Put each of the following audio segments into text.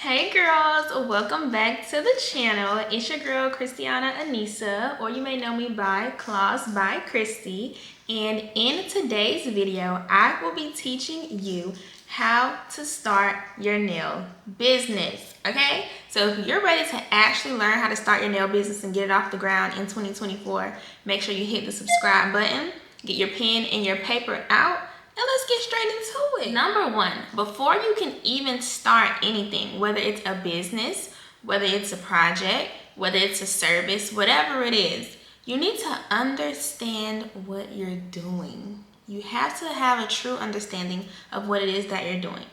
Hey girls, welcome back to the channel. It's your girl Christiana Annisa, or you may know me by Claws by Christy. And in today's video, I will be teaching you how to start your nail business. Okay, so if you're ready to actually learn how to start your nail business and get it off the ground in 2024, make sure you hit the subscribe button, get your pen and your paper out, and let's get straight into it. Number one, before you can even start anything, whether it's a business, whether it's a project, whether it's a service, whatever it is, you need to understand what you're doing. You have to have a true understanding of what it is that you're doing.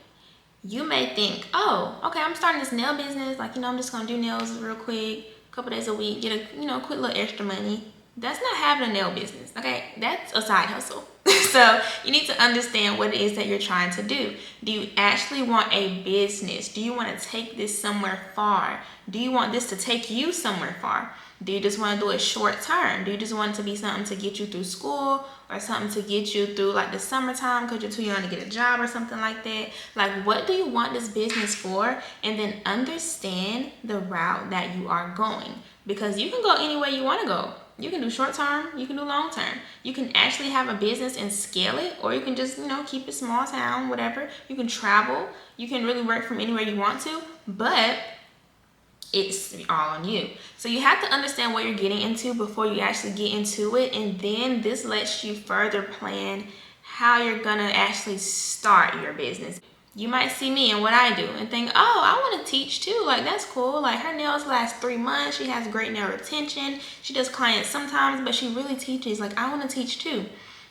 You may think, oh, okay, I'm starting this nail business. I'm just gonna do nails real quick, a couple days a week, get a quick little extra money. That's not having a nail business, okay? That's a side hustle. So you need to understand what it is that you're trying to do. Do you actually want a business? Do you want to take this somewhere far? Do you want this to take you somewhere far? Do you just want to do it short term? Do you just want it to be something to get you through school or something to get you through like the summertime because you're too young to get a job or something like that? Like, what do you want this business for? And then understand the route that you are going, because you can go anywhere you want to go. You can do short term, you can do long term. You can actually have a business and scale it, or you can just, keep it small town, whatever. You can travel. You can really work from anywhere you want to, but it's all on you. So you have to understand what you're getting into before you actually get into it, and then this lets you further plan how you're gonna actually start your business. You might see me and what I do and think, oh, I want to teach too. Like, that's cool. Like, her nails last 3 months. She has great nail retention. She does clients sometimes, but she really teaches. Like, I want to teach too.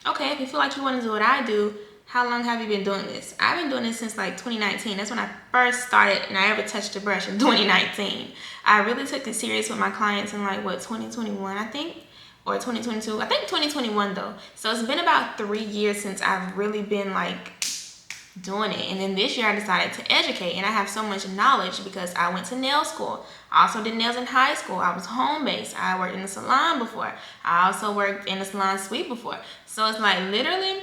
Okay, if you feel like you want to do what I do, how long have you been doing this? I've been doing this since like 2019. That's when I first started and I ever touched a brush in 2019. I really took it serious with my clients in 2021, I think, or 2022. I think 2021 though. So it's been about 3 years since I've really been doing it. And then this year I decided to educate, and I have so much knowledge because I went to nail school. I also did nails in high school. I was home-based. I worked in the salon before. I also worked in the salon suite before. So it's literally,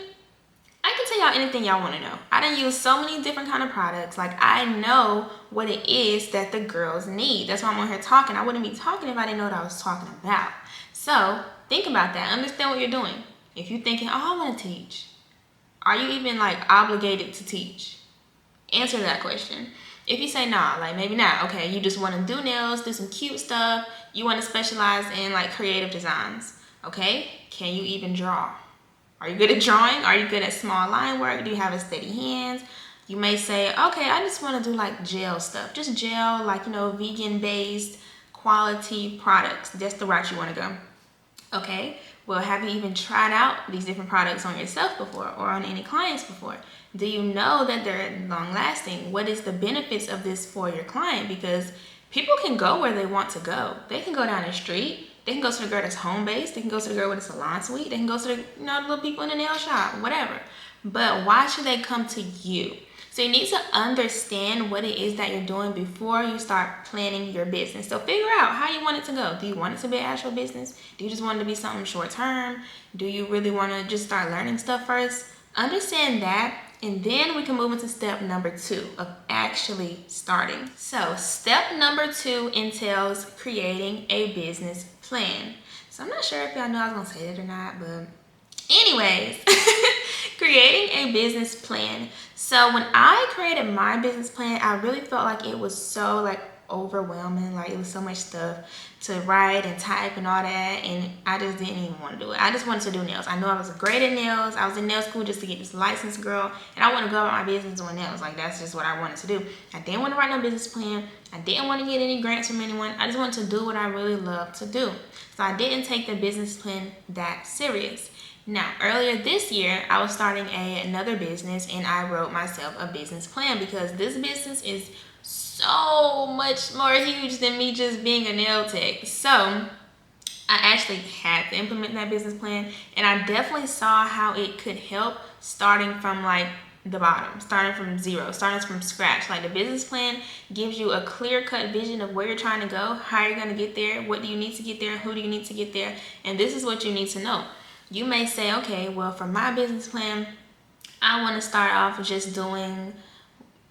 I can tell y'all anything y'all want to know. I done use so many different kind of products. I know what it is that the girls need. That's why I'm on here talking. I wouldn't be talking if I didn't know what I was talking about. So think about that. Understand what you're doing. If you're thinking, oh, I want to teach, are you even obligated to teach? Answer that question. If you say nah, maybe not, okay, you just want to do nails, do some cute stuff, you want to specialize in creative designs, okay? Can you even draw? Are you good at drawing? Are you good at small line work? Do you have a steady hands? You may say, okay, I just want to do gel stuff, just gel, vegan based quality products. That's the route you want to go. Okay, well, have you even tried out these different products on yourself before or on any clients before? Do you know that they're long lasting? What is the benefits of this for your client? Because people can go where they want to go. They can go down the street. They can go to the girl that's home based. They can go to the girl with a salon suite. They can go to the little people in the nail shop, whatever. But why should they come to you? So you need to understand what it is that you're doing before you start planning your business. So figure out how you want it to go. Do you want it to be an actual business? Do you just want it to be something short term? Do you really want to just start learning stuff first? Understand that, and then we can move into step number 2 of actually starting. So step number 2 entails creating a business plan. So I'm not sure if y'all know I was going to say that or not, but anyways, creating a business plan. So when I created my business plan, I really felt like it was so overwhelming. It was so much stuff to write and type and all that, and I just didn't even want to do it. I just wanted to do nails. I know I was great at nails. I was in nail school just to get this license, girl, and I want to go about my business doing nails. That's just what I wanted to do. I didn't want to write no business plan. I didn't want to get any grants from anyone. I just wanted to do what I really love to do. So I didn't take the business plan that serious. Now, earlier this year, I was starting another business, and I wrote myself a business plan because this business is so much more huge than me just being a nail tech. So I actually had to implement that business plan, and I definitely saw how it could help starting from the bottom, starting from zero, starting from scratch. The business plan gives you a clear-cut vision of where you're trying to go, how you're going to get there, what do you need to get there, who do you need to get there, and this is what you need to know. You may say, okay, well, for my business plan, I want to start off just doing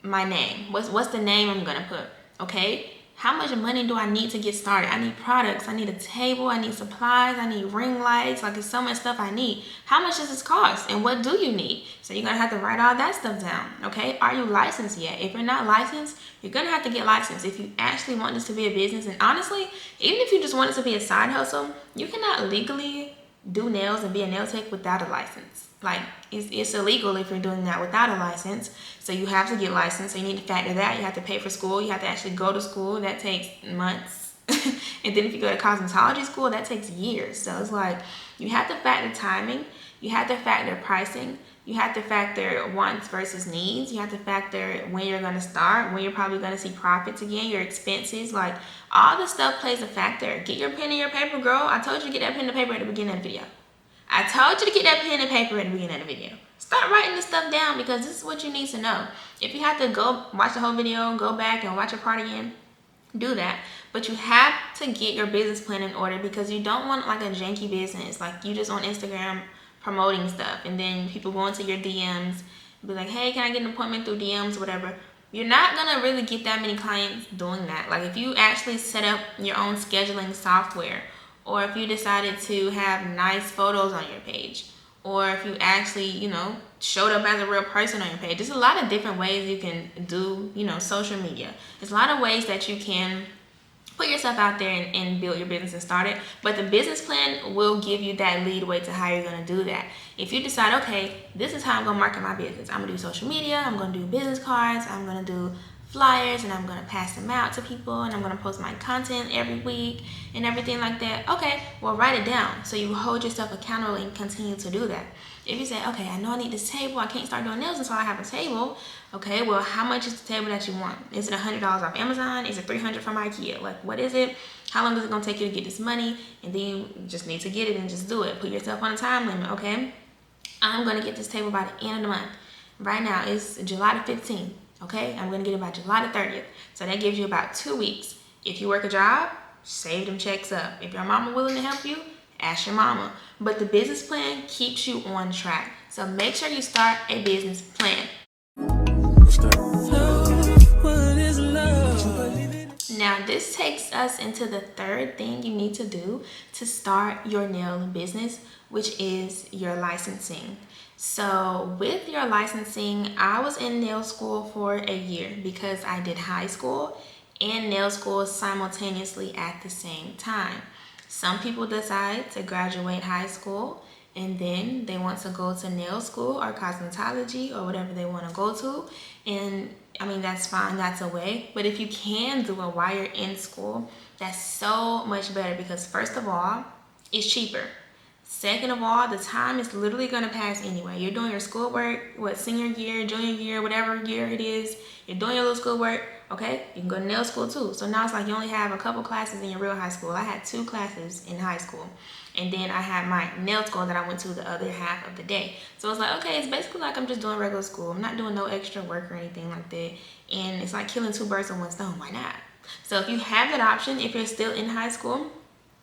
my name. What's the name I'm gonna put? Okay, how much money do I need to get started? I need products, I need a table, I need supplies, I need ring lights. Like, there's so much stuff I need. How much does this cost, and what do you need? So you're gonna have to write all that stuff down. Okay, are you licensed yet? If you're not licensed, you're gonna have to get licensed if you actually want this to be a business. And honestly, even if you just want it to be a side hustle, you cannot legally do nails and be a nail tech without a license. Like, it's illegal if you're doing that without a license. So you have to get licensed. So you need to factor that. You have to pay for school. You have to actually go to school. That takes months. And then if you go to cosmetology school, that takes years. So it's like, you have to factor timing. You have to factor pricing. You have to factor wants versus needs. You have to factor when you're going to start, when you're probably going to see profits again, your expenses. Like, all this stuff plays a factor. Get your pen and your paper, girl. I told you to get that pen and paper at the beginning of the video. I told you to get that pen and paper at the beginning of the video. Start writing this stuff down, because this is what you need to know. If you have to go watch the whole video, go back and watch a part again, do that. But you have to get your business plan in order, because you don't want like a janky business. Like, you just on Instagram promoting stuff, and then people go into your DMs, be like, hey, can I get an appointment through DMs, whatever. You're not gonna really get that many clients doing that. Like, if you actually set up your own scheduling software, or if you decided to have nice photos on your page, or if you actually, showed up as a real person on your page. There's a lot of different ways you can do, social media. There's a lot of ways that you can put yourself out there and build your business and start it. But the business plan will give you that leadway to how you're going to do that. If you decide, okay, this is how I'm going to market my business. I'm going to do social media. I'm going to do business cards. I'm going to do flyers, and I'm going to pass them out to people, and I'm going to post my content every week and everything like that. Okay, well, write it down so you hold yourself accountable and continue to do that. If you say, okay, I know I need this table, I can't start doing nails until I have a table. Okay, well, how much is the table that you want? Is it $100 off Amazon? Is it $300 from IKEA? Like, what is it? How long is it going to take you to get this money? And then you just need to get it and just do it. Put yourself on a time limit. Okay, I'm going to get this table by the end of the month. Right now it's July the 15th. Okay, I'm going to get it by July the 30th. So that gives you about 2 weeks. If you work a job, save them checks up. If your mama willing to help you, ask your mama. But the business plan keeps you on track. So make sure you start a business plan. Now, this takes us into the third thing you need to do to start your nail business, which is your licensing. So with your licensing, I was in nail school for a year because I did high school and nail school simultaneously at the same time. Some people decide to graduate high school and then they want to go to nail school or cosmetology or whatever they want to go to. And I mean, that's fine, that's a way. But if you can do it while you're in school, that's so much better, because first of all, it's cheaper. Second of all, the time is literally going to pass anyway. You're doing your schoolwork, senior year, junior year, whatever year it is, you're doing your little schoolwork, okay? You can go to nail school too. So now it's like you only have a couple classes in your real high school. I had 2 classes in high school. And then I had my nail school that I went to the other half of the day. So it's like, okay, it's basically like I'm just doing regular school. I'm not doing no extra work or anything like that. And it's like killing 2 birds with 1 stone. Why not? So if you have that option, if you're still in high school,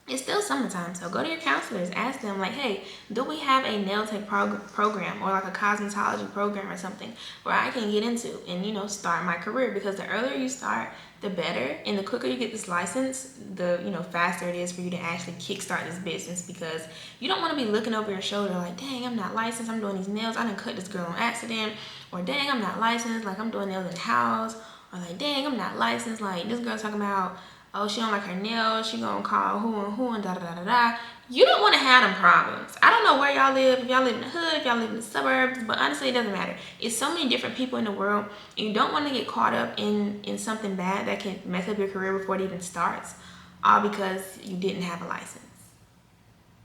it's still summertime, so go to your counselors, ask them like, hey, do we have a nail tech program or like a cosmetology program or something where I can get into and, start my career? Because the earlier you start, the better, and the quicker you get this license, the, faster it is for you to actually kickstart this business, because you don't want to be looking over your shoulder like, dang, I'm not licensed, I'm doing these nails, I done cut this girl on accident, or dang, I'm not licensed, like I'm doing nails in the house, or like, dang, I'm not licensed, like this girl's talking about, oh, she don't like her nails, she gonna call who and da da da da. You don't want to have them problems. I don't know where y'all live, if y'all live in the hood, if y'all live in the suburbs, but honestly, it doesn't matter. It's so many different people in the world, and you don't want to get caught up in something bad that can mess up your career before it even starts, all because you didn't have a license.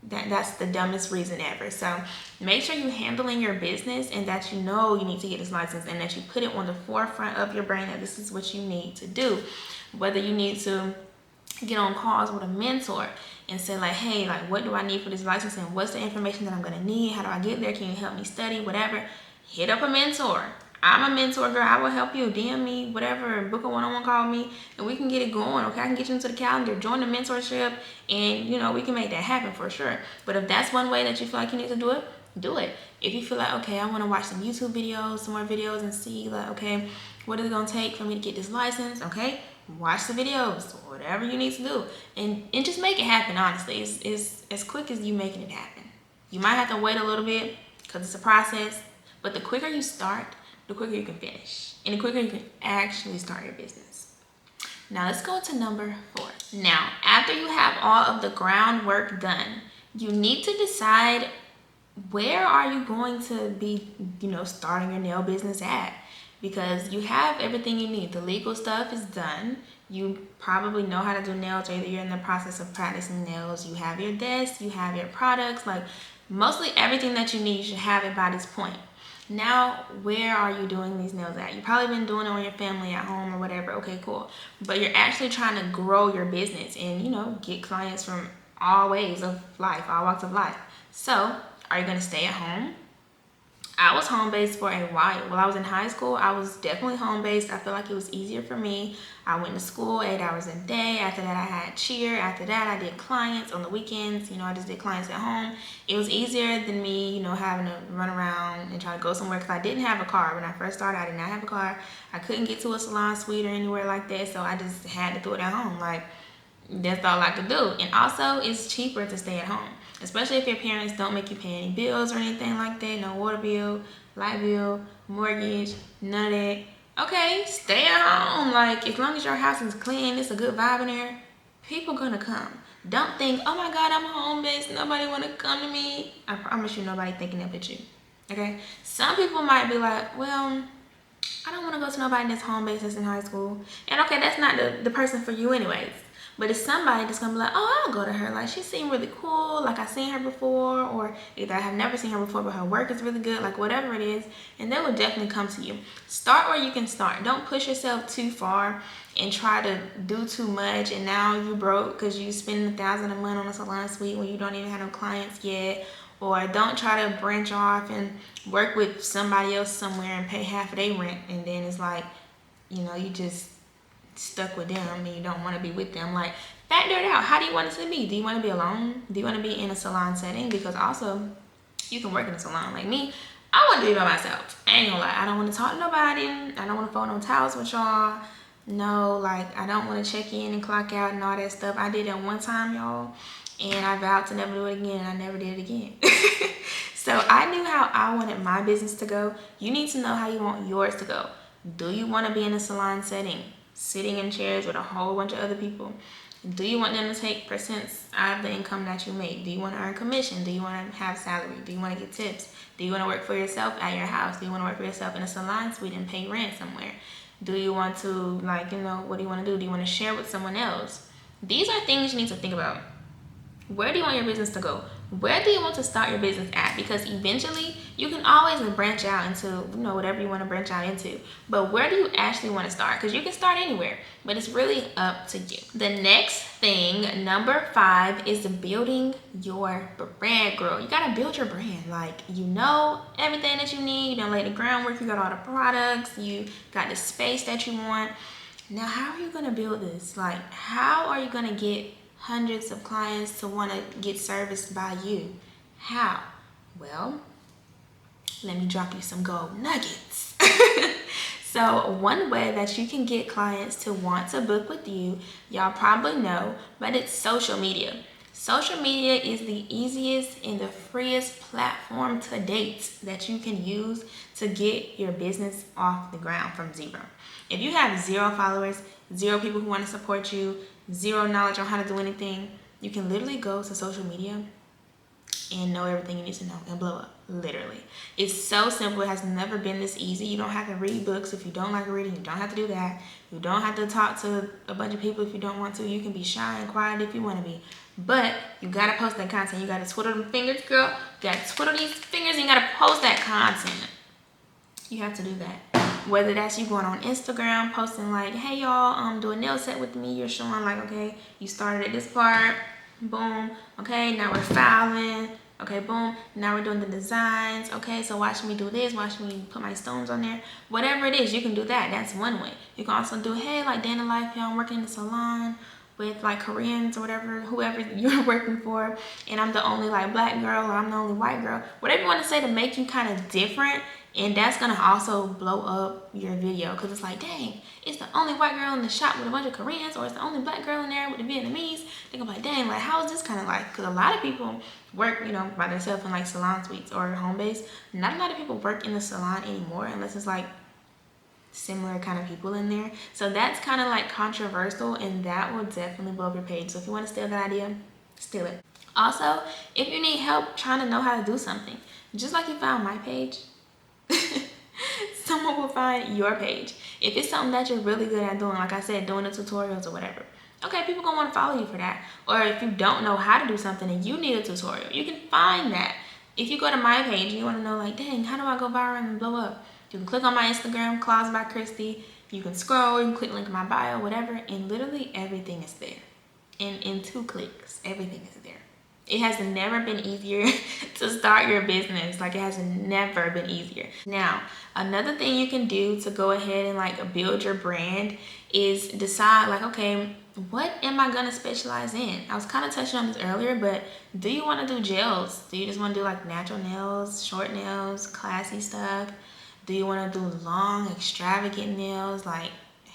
That's the dumbest reason ever. So make sure you're handling your business and that you know you need to get this license, and that you put it on the forefront of your brain that this is what you need to do. Whether you need to get on calls with a mentor and say like, hey, like what do I need for this license, and what's the information that I'm gonna need, how do I get there, can you help me study, whatever, hit up a mentor. I'm a mentor, girl. I will help you. DM me, whatever, book a one-on-one call with me, and we can get it going, okay? I can get you into the calendar, join the mentorship, and we can make that happen for sure. But if that's one way that you feel like you need to do it, do it. If you feel like, okay, I want to watch some YouTube videos, some more videos, and see like, okay, what is it gonna take for me to get this license? Okay, watch the videos, whatever you need to do, and just make it happen. Honestly, it's as quick as you making it happen. You might have to wait a little bit because it's a process, but the quicker you start, the quicker you can finish, and the quicker you can actually start your business. Now let's go to number 4. Now, after you have all of the groundwork done, you need to decide where are you going to be, starting your nail business at, because you have everything you need. The legal stuff is done. You probably know how to do nails, or either you're in the process of practicing nails. You have your desk, you have your products, like mostly everything that you need, you should have it by this point. Now, where are you doing these nails at? You've probably been doing it on your family at home or whatever. Okay, cool. But you're actually trying to grow your business and, get clients from all ways of life, all walks of life. So, are you going to stay at home? I was home-based for a while. While I was in high school, I was definitely home-based. I feel like it was easier for me. I went to school 8 hours a day. After that, I had cheer. After that, I did clients on the weekends. I just did clients at home. It was easier than me, having to run around and try to go somewhere, because I didn't have a car. When I first started, I did not have a car. I couldn't get to a salon suite or anywhere like that, so I just had to do it at home. Like, that's all I could do. And also, it's cheaper to stay at home, especially if your parents don't make you pay any bills or anything like that. No water bill, light bill, mortgage, none of that. Okay, stay at home. Like, as long as your house is clean, it's a good vibe in there, people gonna come. Don't think, oh my God, I'm home based, nobody wanna come to me. I promise you, nobody thinking that but you. Okay? Some people might be like, well, I don't want to go to nobody that's home based that's in high school. And okay, that's not the person for you anyways. But it's somebody that's gonna be like, oh, I'll go to her. Like, she seemed really cool. Like, I've seen her before, or either I have never seen her before, but her work is really good. Like, whatever it is, and they will definitely come to you. Start where you can start. Don't push yourself too far and try to do too much. And now you broke because you spend $1,000 a month on a salon suite when you don't even have no clients yet. Or don't try to branch off and work with somebody else somewhere and pay half of their rent, and then it's like, you just stuck with them and you don't want to be with them. Like, factor it out. How do you want it to be? Do you want to be alone? Do you want to be in a salon setting? Because also, you can work in a salon. Like me, I want to be by myself. I ain't gonna lie. I don't want to talk to nobody. I don't want to fold no towels with y'all. No, like, I don't want to check in and clock out and all that stuff. I did it one time, y'all, and I vowed to never do it again, and I never did it again. So I knew how I wanted my business to go. You need to know how you want yours to go. Do you want to be in a salon setting, sitting in chairs with a whole bunch of other people? Do you want them to take percents out of the income that you make? Do you want to earn commission? Do you want to have salary? Do you want to get tips? Do you want to work for yourself at your house? Do you want to work for yourself in a salon suite and pay rent somewhere? Do you want to, like, what do you want to do? Do you want to share with someone else? These are things you need to think about. Where do you want your business to go? Where do you want to start your business at? Because eventually you can always branch out into whatever you want to branch out into. But where do you actually want to start? Because you can start anywhere, but it's really up to you. The next thing, number 5, is building your brand, girl. You gotta build your brand. Like, everything that you need. You lay the groundwork. You got all the products. You got the space that you want. Now, how are you gonna build this? Like, how are you gonna get hundreds of clients to want to get serviced by you? How? Well, let me drop you some gold nuggets. So one way that you can get clients to want to book with you, y'all probably know, but it's social media. Social media is the easiest and the freest platform to date that you can use to get your business off the ground from zero. If you have 0 followers, 0 people who want to support you, 0 knowledge on how to do anything, you can literally go to social media and know everything you need to know and blow up, literally. It's so simple. It has never been this easy. You don't have to read books if you don't like reading. You don't have to do that. You don't have to talk to a bunch of people if you don't want to. You can be shy and quiet if you want to be. But you gotta post that content. You gotta twiddle them fingers, girl. You gotta twiddle these fingers and you gotta post that content. You have to do that. Whether that's you going on Instagram, posting like, hey y'all, do a nail set with me. You're showing like, okay, you started at this part, boom. Okay, now we're filing. Okay, boom. Now we're doing the designs. Okay, so watch me do this. Watch me put my stones on there. Whatever it is, you can do that. That's one way. You can also do, hey, like day in the life, y'all, I'm working in the salon. with like Koreans or whatever, whoever you're working for, and I'm the only like black girl or I'm the only white girl, whatever you want to say to make you kind of different. And that's gonna also blow up your video, because it's like, dang, it's the only white girl in the shop with a bunch of Koreans, or it's the only black girl in there with the Vietnamese. They're gonna be like, dang, like how is this kind of like, because a lot of people work, you know, by themselves in like salon suites or home base. Not a lot of people work in the salon anymore unless it's like similar kind of people in there. So that's kind of like controversial, and that will definitely blow up your page. So if you want to steal that idea, steal it. Also, if you need help trying to know how to do something, just like you found my page, someone will find your page. If it's something that you're really good at doing, like I said, doing the tutorials or whatever, okay, people gonna want to follow you for that. Or if you don't know how to do something and you need a tutorial, you can find that. If you go to my page and you want to know, like, dang, how do I go viral and blow up? You can click on my Instagram, Claws by Christy. You can scroll, you can click link in my bio, whatever, and literally everything is there. In 2 clicks, everything is there. It has never been easier to start your business. Like, it has never been easier. Now, another thing you can do to go ahead and like build your brand is decide like, okay, what am I gonna specialize in? I was kind of touching on this earlier, but do you want to do gels? Do you just want to do like natural nails, short nails, classy stuff? Do you want to do long, extravagant nails, like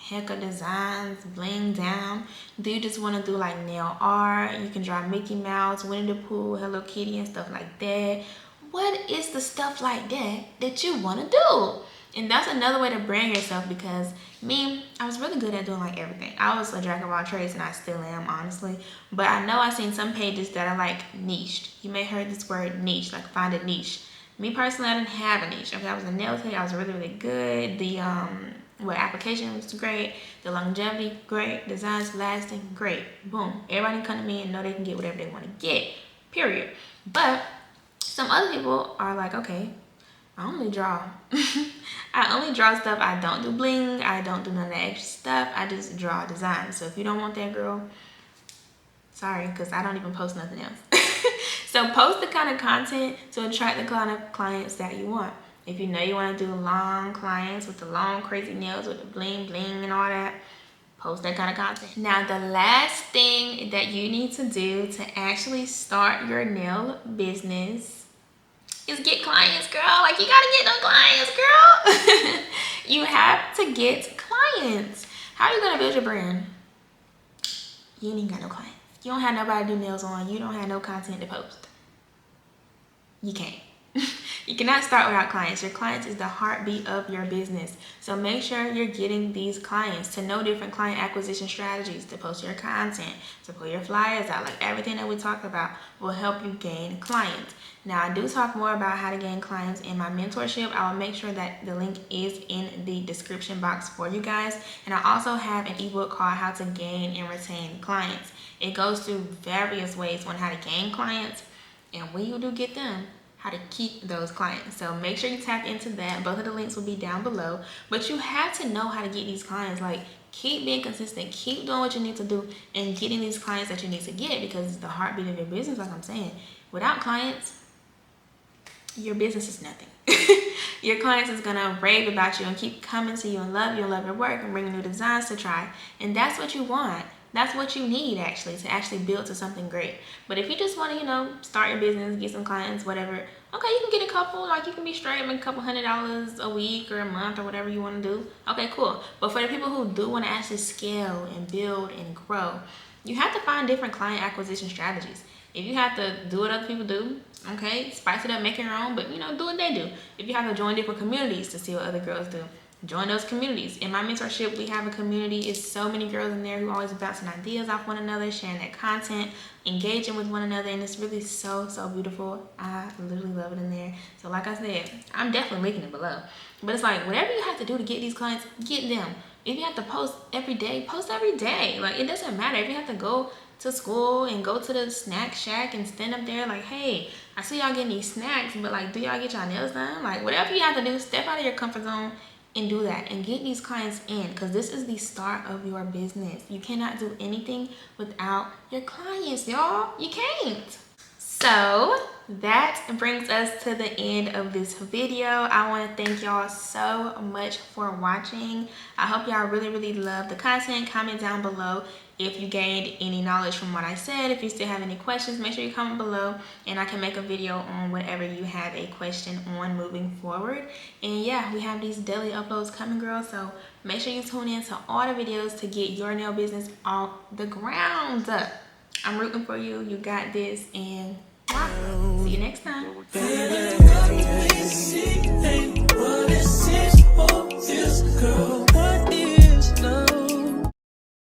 hecka designs, bling down? Do you just want to do like nail art? You can draw Mickey Mouse, Winnie the Pooh, Hello Kitty, and stuff like that. What is the stuff like that you want to do? And that's another way to brand yourself, because me, I was really good at doing like everything. I was a jack of all trades, and I still am, honestly. But I know I've seen some pages that are like niched. You may have heard this word niche, like find a niche. Me personally, I didn't have a niche. Okay, I was a nail tech. I was really, really good. The application was great. The longevity, great. Designs lasting, great. Boom. Everybody can come to me and know they can get whatever they want to get. Period. But some other people are like, okay, I only draw. I only draw stuff. I don't do bling. I don't do none of that extra stuff. I just draw designs. So if you don't want that, girl, sorry, because I don't even post nothing else. So post the kind of content to attract the kind of clients that you want. If you know you want to do long clients with the long crazy nails with the bling bling and all that, post that kind of content. Now, the last thing that you need to do to actually start your nail business is get clients, girl. Like, you gotta get them clients, girl. You have to get clients. How are you gonna build your brand? You ain't got no clients. You don't have nobody to do nails on. You don't have no content to post. You can't. You cannot start without clients. Your clients is the heartbeat of your business. So make sure you're getting these clients. To know different client acquisition strategies, to post your content, to put your flyers out, like everything that we talked about will help you gain clients. Now, I do talk more about how to gain clients in my mentorship. I will make sure that the link is in the description box for you guys. And I also have an ebook called How to Gain and Retain Clients. It goes through various ways on how to gain clients, and when you do get them, how to keep those clients. So make sure you tap into that. Both of the links will be down below. But you have to know how to get these clients. Like, keep being consistent, keep doing what you need to do, and getting these clients that you need to get, because it's the heartbeat of your business. Like I'm saying, without clients, your business is nothing. Your clients is gonna rave about you and keep coming to you and love your work and bring new designs to try. And that's what you want. That's what you need, actually, to actually build to something great. But if you just want to, you know, start your business, get some clients, whatever, okay, you can get a couple. Like, you can be straight, make a couple $100 a week or a month or whatever you want to do. Okay, cool. But for the people who do want to actually scale and build and grow, you have to find different client acquisition strategies. If you have to do what other people do, okay, spice it up, make your own, but, you know, do what they do. If you have to join different communities to see what other girls do, join those communities. In my mentorship, we have a community. It's so many girls in there who always bouncing ideas off one another, sharing their content, engaging with one another, and it's really so beautiful. I literally love it in there. So like I said, I'm definitely linking it below. But it's like, whatever you have to do to get these clients, get them. If you have to post every day, post every day. Like, it doesn't matter. If you have to go to school and go to the snack shack and stand up there like, hey, I see y'all getting these snacks, but like, do y'all get y'all nails done? Like, whatever you have to do, step out of your comfort zone and do that and get these clients in, because this is the start of your business. You cannot do anything without your clients, y'all. You can't. So that brings us to the end of this video. I want to thank y'all so much for watching. I hope y'all really love the content. Comment down below if you gained any knowledge from what I said. If you still have any questions, make sure you comment below and I can make a video on whatever you have a question on moving forward. And yeah, we have these daily uploads coming, girls, so make sure you tune in to all the videos to get your nail business off the ground. I'm rooting for you. You got this, and wow. See you next time.